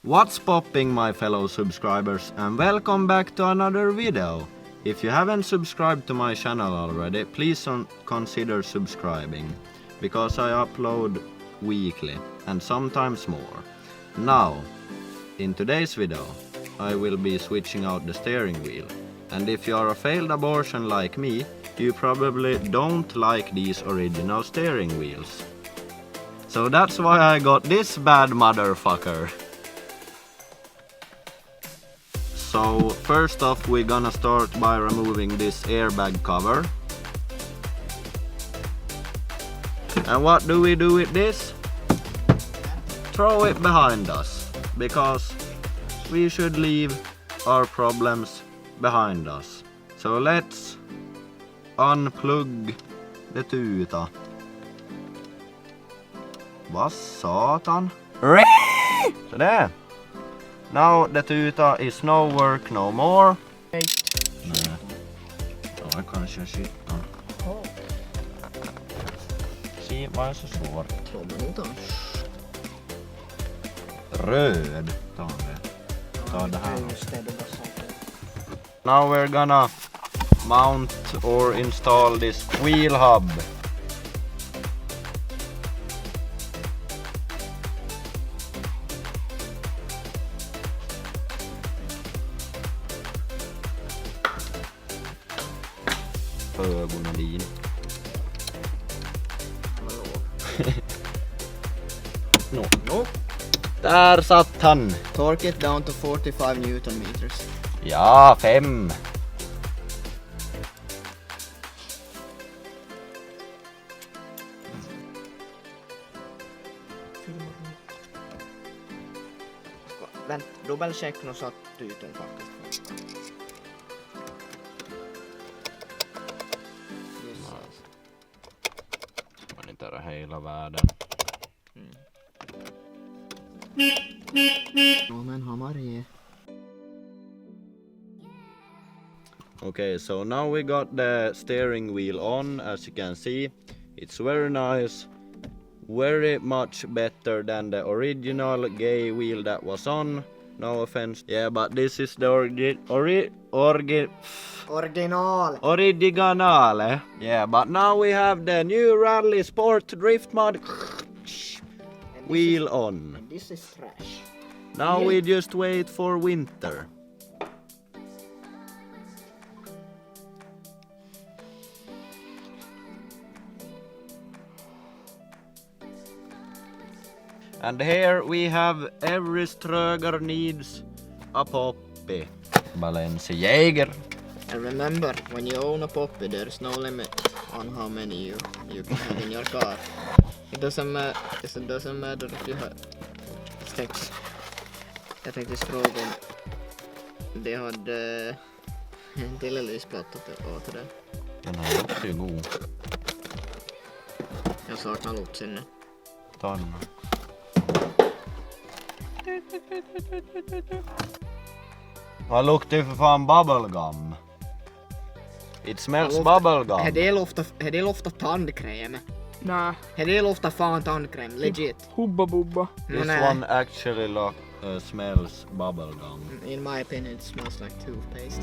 What's popping, my fellow subscribers, and welcome back to another video. If you haven't subscribed to my channel already, please consider subscribing, because I upload weekly and sometimes more. Now, in today's video, I will be switching out the steering wheel. And if you are a failed abortion like me, you probably don't like these original steering wheels. So that's why I got this bad motherfucker. So first off, we're gonna start by removing this airbag cover. And what do we do with this? Throw it behind us, because we should leave our problems behind us. So let's unplug the tuta. Vad satan? Så där. Now the tuta is no work no more. Nej. Ja, kanske skittan. Se, vad är så svårt? Röd. Ta det här. Now we're gonna mount or install this wheel hub. Ögonen din. No. Där satt han. Torque it down to 45 Newton meters. Ja, 5. Vänt, dubbelcheck nu så att tutan faktiskt. Man inte är hela världen. Men hammare. Okay, so now we got the steering wheel on. As you can see, it's very nice, very much better than the original gay wheel that was on. No offense. Yeah, but this is the originale. Yeah, but now we have the new Rally Sport Drift Mod wheel on. And this is trash. Now we just wait for winter. And here we have every Ströger needs a poppy. Balenciaga. And remember, when you own a poppy, there's no limit on how many you can have in your car. It doesn't matter if you have... Jag tänkte fråga om det hade en tillelysplatta till det. Den här låter ju god. Jag saknar lotsinne. Ta den. Vad luktar ju för fan bubblegum? It smells bubblegum. Det luktar tandkräm. Nah. Det luktar fan tandkräm, legit. Hubba bubba. This one actually smells bubblegum. In my opinion, it smells like toothpaste.